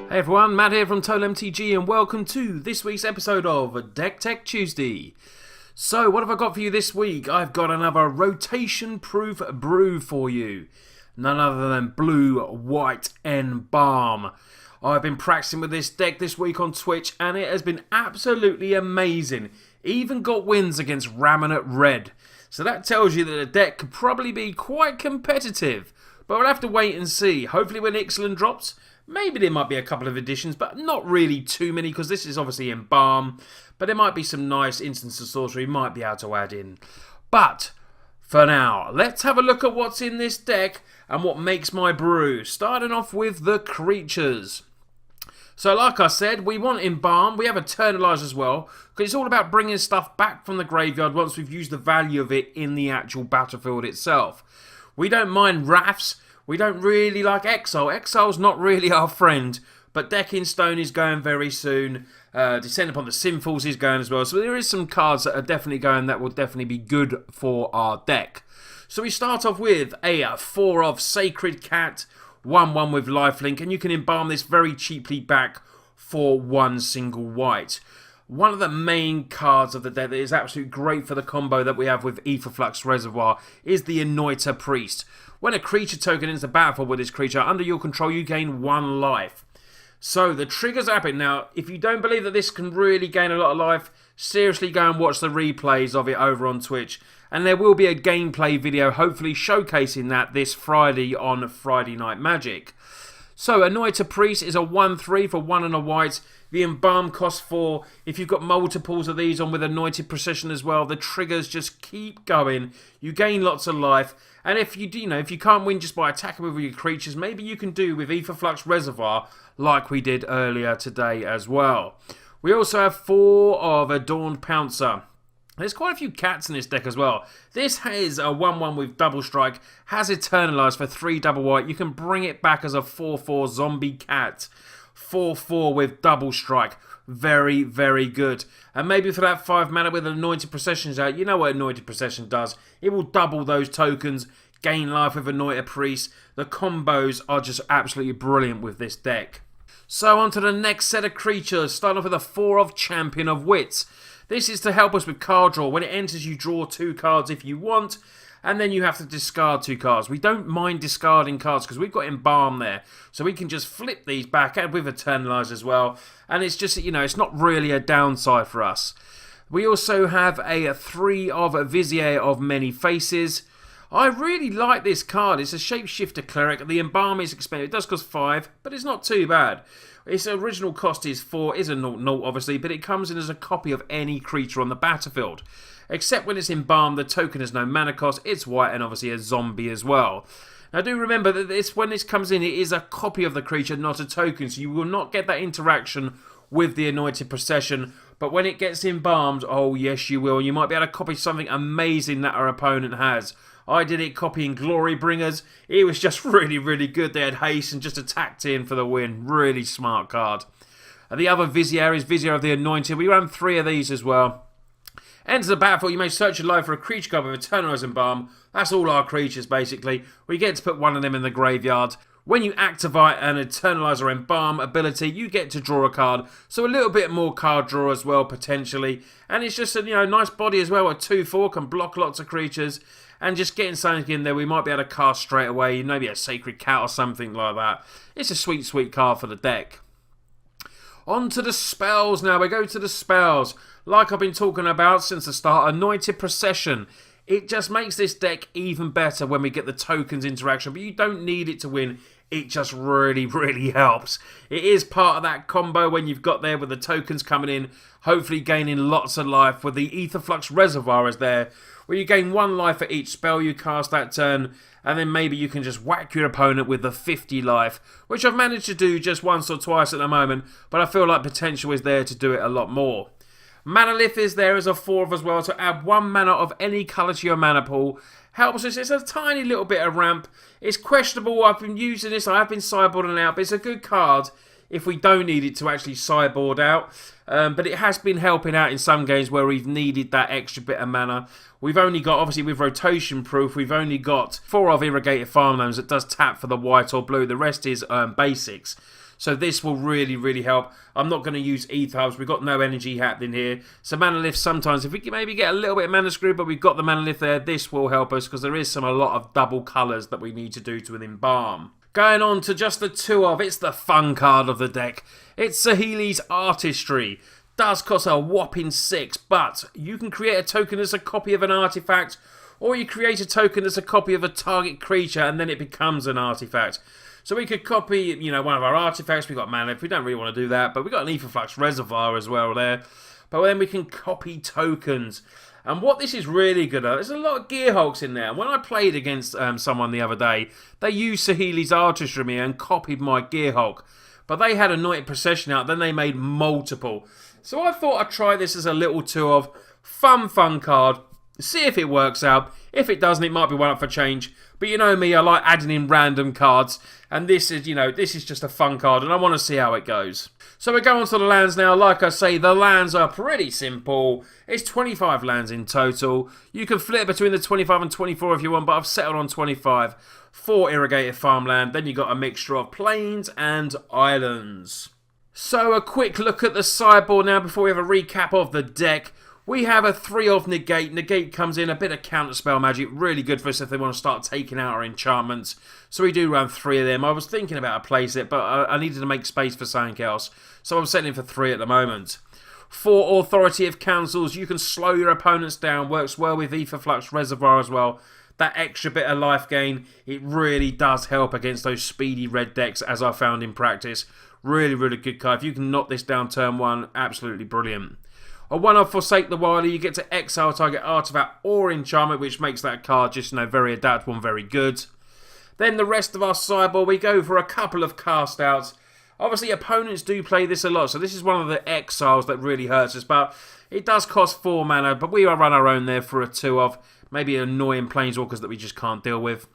Hey everyone, Matt here from TOTALmtg and welcome to this week's episode of Deck Tech Tuesday. So what have I got for you this week? I've got another rotation-proof brew for you. None other than Blue White Embalm. I've been practicing with this deck this week on Twitch and it has been absolutely amazing. Even got wins against Raminot Red. So that tells you that the deck could probably be quite competitive. But we'll have to wait and see. Hopefully when Ixalan drops, maybe there might be a couple of additions, but not really too many because this is obviously Embalm. But there might be some nice instances of sorcery we might be able to add in. But for now, let's have a look at what's in this deck and what makes my brew. Starting off with the creatures. So like I said, we want Embalm, we have Eternalize as well, because it's all about bringing stuff back from the graveyard once we've used the value of it in the actual battlefield itself. We don't mind Wraths, we don't really like Exile. Exile's not really our friend, but Decking Stone is going very soon. Descend upon the Sinfuls is going as well, so there is some cards that are definitely going that will definitely be good for our deck. So we start off with a 4 of Sacred Cat, 1/1 with lifelink, and you can embalm this very cheaply back for 1 single white. One of the main cards of the deck that is absolutely great for the combo that we have with Aetherflux Reservoir is the Anointer Priest. When a creature token enters the battlefield with this creature under your control, you gain 1 life. So the triggers happen. Now, if you don't believe that this can really gain a lot of life, seriously go and watch the replays of it over on Twitch. And there will be a gameplay video hopefully showcasing that this Friday on Friday Night Magic. So Anointed Priest is a 1/3 for 1 and a white. The Embalm costs 4. If you've got multiples of these on with Anointed Procession as well, the triggers just keep going. You gain lots of life. And if you can't win just by attacking with your creatures, maybe you can do with Aetherflux Reservoir like we did earlier today as well. We also have 4 of Adorned Pouncer. There's quite a few cats in this deck as well. This is a 1/1 with double strike, has Eternalize for 3 double white. You can bring it back as a 4/4 zombie cat. 4/4 with double strike. Very, very good. And maybe for that 5 mana with Anointed Processions out, you know what Anointed Procession does. It will double those tokens, gain life with Anointer Priest. The combos are just absolutely brilliant with this deck. So on to the next set of creatures. Starting off with a 4 of Champion of Wits. This is to help us with card draw. When it enters, you draw 2 cards if you want, and then you have to discard 2 cards. We don't mind discarding cards because we've got Embalm there, so we can just flip these back and with Eternalize as well. And it's just, it's not really a downside for us. We also have a 3 of Vizier of Many Faces. I really like this card. It's a Shapeshifter Cleric. The Embalm is expensive. It does cost 5, but it's not too bad. Its original cost is 4, is a 0/0 obviously, but it comes in as a copy of any creature on the battlefield. Except when it's Embalmed, the token has no mana cost, it's white and obviously a zombie as well. Now do remember that when this comes in, it is a copy of the creature, not a token, so you will not get that interaction with the Anointed Procession. But when it gets embalmed, oh yes you will. You might be able to copy something amazing that our opponent has. I did it copying Glory Bringers. It was just really, really good. They had haste and just attacked in for the win. Really smart card. The other Vizier is Vizier of the Anointed. We ran 3 of these as well. Enter the battlefield. You may search your life for a creature card with Eternalize Embalm. That's all our creatures basically. We get to put 1 of them in the graveyard. When you activate an Eternalize or Embalm ability, you get to draw a card. So a little bit more card draw as well, potentially. And it's just a nice body as well. A 2/4 can block lots of creatures. And just getting something in there, we might be able to cast straight away. Maybe a Sacred Cat or something like that. It's a sweet, sweet card for the deck. On to the spells now. We go to the spells. Like I've been talking about since the start, Anointed Procession. It just makes this deck even better when we get the tokens interaction. But you don't need it to win. It just really, really helps. It is part of that combo when you've got there with the tokens coming in, hopefully gaining lots of life. With the Aetherflux Reservoir is there, where you gain 1 life for each spell you cast that turn, and then maybe you can just whack your opponent with the 50 life, which I've managed to do just once or twice at the moment, but I feel like potential is there to do it a lot more. Manalith is there as a 4 as well, to add 1 mana of any colour to your mana pool. Helps us, it's a tiny little bit of ramp. It's questionable, I've been using this, I have been sideboarding out, but it's a good card if we don't need it to actually sideboard out. But it has been helping out in some games where we've needed that extra bit of mana. We've only got, obviously with rotation proof, we've only got 4 of Irrigated Farmlands that does tap for the white or blue. The rest is basics. So this will really, really help. I'm not going to use Ether Hubs. We've got no energy happening here. So Manalith, sometimes, if we can maybe get a little bit of mana screw, but we've got the Manalith there, this will help us because there is a lot of double colours that we need to do to an Embalm. Going on to just the 2 of, it's the fun card of the deck. It's Saheeli's Artistry. Does cost a whopping 6, but you can create a token as a copy of an artifact, or you create a token as a copy of a target creature, and then it becomes an artifact. So we could copy, one of our artifacts. We've got Manalith. We don't really want to do that, but we've got an Aetherflux Reservoir as well there. But then we can copy tokens. And what this is really good at, there's a lot of gear hulks in there. When I played against someone the other day, they used Saheeli's Artistry and copied my gear hulk. But they had Anointed Procession out, then they made multiple. So I thought I'd try this as a little 2 of. Fun card. See if it works out. If it doesn't, it might be one up for change. But you know me, I like adding in random cards. And this is, this is just a fun card, and I want to see how it goes. So we go on to the lands now. Like I say, the lands are pretty simple. It's 25 lands in total. You can flip between the 25 and 24 if you want, but I've settled on 25. 4 irrigated farmland. Then you've got a mixture of plains and islands. So a quick look at the sideboard now before we have a recap of the deck. We have a 3 of Negate. Negate comes in, a bit of counterspell magic. Really good for us if they want to start taking out our enchantments. So we do run 3 of them. I was thinking about a playset, but I needed to make space for something else. So I'm setting for 3 at the moment. 4 Authority of Councils. You can slow your opponents down. Works well with Aetherflux Reservoir as well. That extra bit of life gain, it really does help against those speedy red decks, as I found in practice. Really, really good card. If you can knock this down turn 1, absolutely brilliant. A 1 of Forsake the Wily, you get to exile target artifact or enchantment, which makes that card just, very adaptable and very good. Then the rest of our sideboard, we go for a couple of cast outs. Obviously, opponents do play this a lot, so this is one of the exiles that really hurts us, but it does cost 4 mana, but we run our own there for a 2 of, maybe annoying Planeswalkers that we just can't deal with.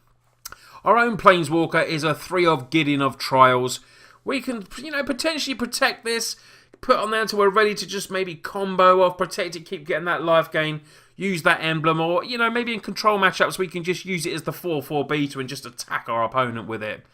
Our own Planeswalker is a 3 of Gideon of Trials. We can, potentially protect this, put on there until we're ready to just maybe combo off, protect it, keep getting that life gain, use that emblem, or, maybe in control matchups we can just use it as the 4/4 beta and just attack our opponent with it.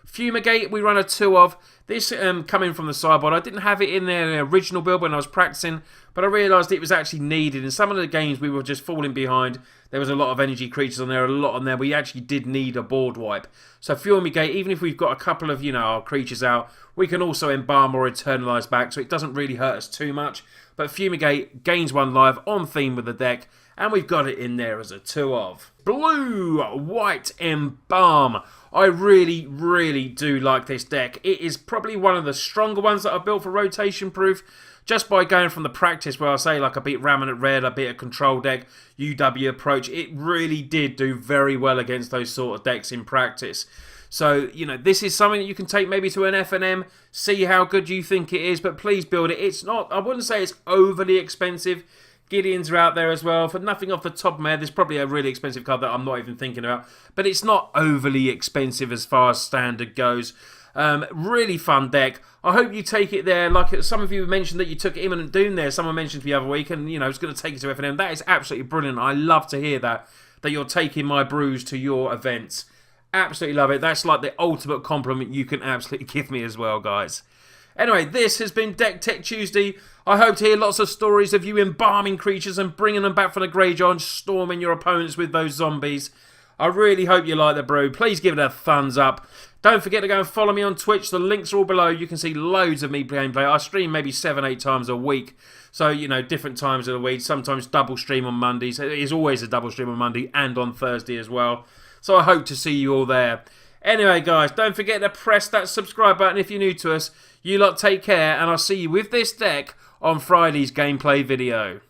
Fumigate, we run a 2 of. This coming from the sideboard, I didn't have it in the original build when I was practicing, but I realised it was actually needed. In some of the games we were just falling behind. There was a lot of energy creatures on there, a lot on there. We actually did need a board wipe. So Fumigate, even if we've got a couple of, our creatures out, we can also Embalm or Eternalise back, so it doesn't really hurt us too much. But Fumigate gains 1 life, on theme with the deck, and we've got it in there as a 2 of. Blue White Embalm. I really, really do like this deck. It is probably one of the stronger ones that I've built for rotation proof. Just by going from the practice where I say like I beat Raminant Red, I beat a control deck, UW Approach, it really did do very well against those sort of decks in practice. So, this is something that you can take maybe to an F&M, see how good you think it is, but please build it. It's not, I wouldn't say it's overly expensive. Gideons are out there as well. For nothing off the top of my head, there's probably a really expensive card that I'm not even thinking about. But it's not overly expensive as far as standard goes. Really fun deck. I hope you take it there. Like some of you mentioned that you took Imminent Doom there. Someone mentioned the other week, and it's going to take it to F&M. That is absolutely brilliant. I love to hear that you're taking my brews to your events. Absolutely love it. That's like the ultimate compliment you can absolutely give me as well, guys. Anyway, this has been Deck Tech Tuesday. I hope to hear lots of stories of you embalming creatures and bringing them back from the graveyard and storming your opponents with those zombies. I really hope you like the brew. Please give it a thumbs up. Don't forget to go and follow me on Twitch. The links are all below. You can see loads of me gameplay. I stream maybe 7-8 times a week. So, different times of the week. Sometimes double stream on Mondays. It is always a double stream on Monday and on Thursday as well. So I hope to see you all there. Anyway, guys, don't forget to press that subscribe button if you're new to us. You lot take care, and I'll see you with this deck on Friday's gameplay video.